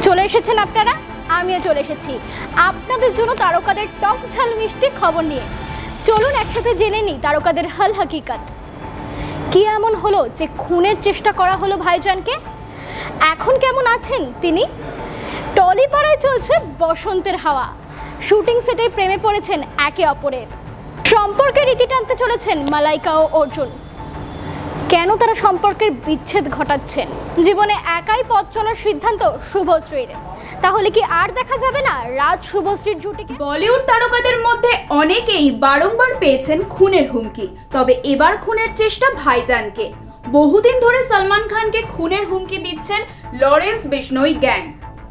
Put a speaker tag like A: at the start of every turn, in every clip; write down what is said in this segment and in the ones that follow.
A: চলে এসেছেন আপনারা, আমিও চলে এসেছি আপনাদের জন্য তারকাদের টক ঝাল মিষ্টি খবর নিয়ে। চলুন একসাথে জেনে নিই তারকাদের হাল হাকিকত। কি এমন হলো যে খুনের চেষ্টা করা হলো ভাইজানকে? এখন কেমন আছেন তিনি? টলিপাড়ায় চলছে বসন্তের হাওয়া। শুটিং সেটে প্রেমে পড়েছেন একে অপরের। সম্পর্কে রীতি টানতে চলেছেন মালাইকা ও অর্জুন। কেন তারা সম্পর্কের বিচ্ছেদ ঘটাচ্ছেন? জীবনে একাই পথ চলার সিদ্ধান্ত শুভশ্রীর। তাহলে কি আর দেখা যাবে না রাজ শুভশ্রীর জুটিকে?
B: বলিউড তারকাদের মধ্যে অনেকেই বারংবার পেয়েছেন খুনের হুমকি, তবে এবার খুনের চেষ্টা ভাইজানকে। বহুদিন ধরে সলমান খানকে খুনের হুমকি দিচ্ছেন লরেন্স বিশনোই গ্যাং।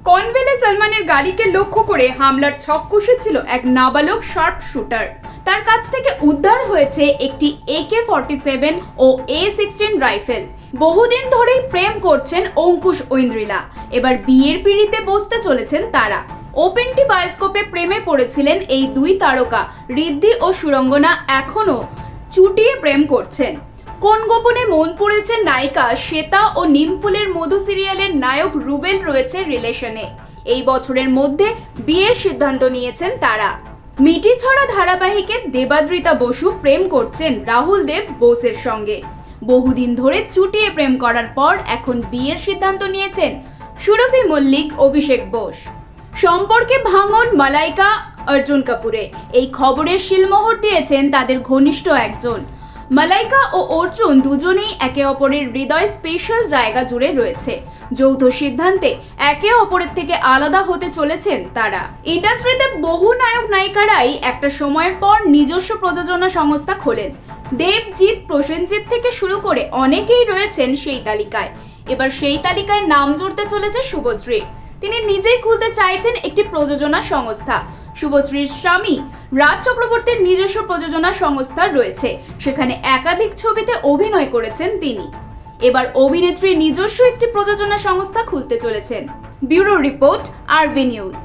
B: কনভেলে সলমানের গাড়িকে লক্ষ্য করে হামলার ছক কষেছিল এক নাবালক শার্প শুটার। তার কাছ থেকে উদ্ধার হয়েছে একটি AK-47 ও A16 রাইফেল। বহুদিন ধরেই প্রেম করছেন অঙ্কুশ ঐন্দ্রিলা, এবার বিয়ের পিঁড়িতে বসতে চলেছেন তারা। ওপেনটি বায়োস্কোপে প্রেমে পড়েছিলেন এই দুই তারকা ঋদ্ধি ও সুরঙ্গনা এখনও চুটিয়ে প্রেম করছেন। কোন গোপনে মন পড়েছে নায়িকা শ্বেতা ও নিমফুলের মধু সিরিয়ালের নায়ক রুবেল রয়েছে রিলেশনে। এই বছরের মধ্যে বিয়ের সিদ্ধান্ত নিয়েছেন তারা। মিটি ছড়া ধারাবাহিকে দেবাদ্রিতা বসু প্রেম করছেন রাহুল দেব বোসের সঙ্গে। বহুদিন ধরে চুটিয়ে প্রেম করার পর এখন বিয়ের সিদ্ধান্ত নিয়েছেন সুরভি মল্লিক অভিষেক বোস। সম্পর্কে ভাঙন মালাইকা অর্জুন কাপুরে। এই খবরের শিলমোহর দিয়েছেন তাদের ঘনিষ্ঠ একজন। মালাইকা ও অর্জুন দুজনেই একে অপরের হৃদয় স্পেশাল জায়গা জুড়ে রয়েছে। যৌথ সিদ্ধান্তে একে অপরের থেকে আলাদা হতে চলেছেন তারা। ইন্ডাস্ট্রিতে বহু নায়ক নায়িকারাই একটা সময়ের পর নিজস্ব প্রযোজনা সংস্থা খোলেন। দেবজিৎ, প্রসেনজিৎ থেকে শুরু করে অনেকেই রয়েছেন সেই তালিকায়। এবার সেই তালিকায় নাম জুড়তে চলেছে শুভশ্রী। তিনি নিজেই খুলতে চাইছেন একটি প্রযোজনা সংস্থা। শুভশ্রীর স্বামী রাজ চক্রবর্তীর নিজস্ব প্রযোজনা সংস্থা রয়েছে, সেখানে একাধিক ছবিতে অভিনয় করেছেন তিনি। এবার অভিনেত্রী নিজস্ব একটি প্রযোজনা সংস্থা খুলতে চলেছেন। ব্যুরো রিপোর্ট, আরবি নিউজ।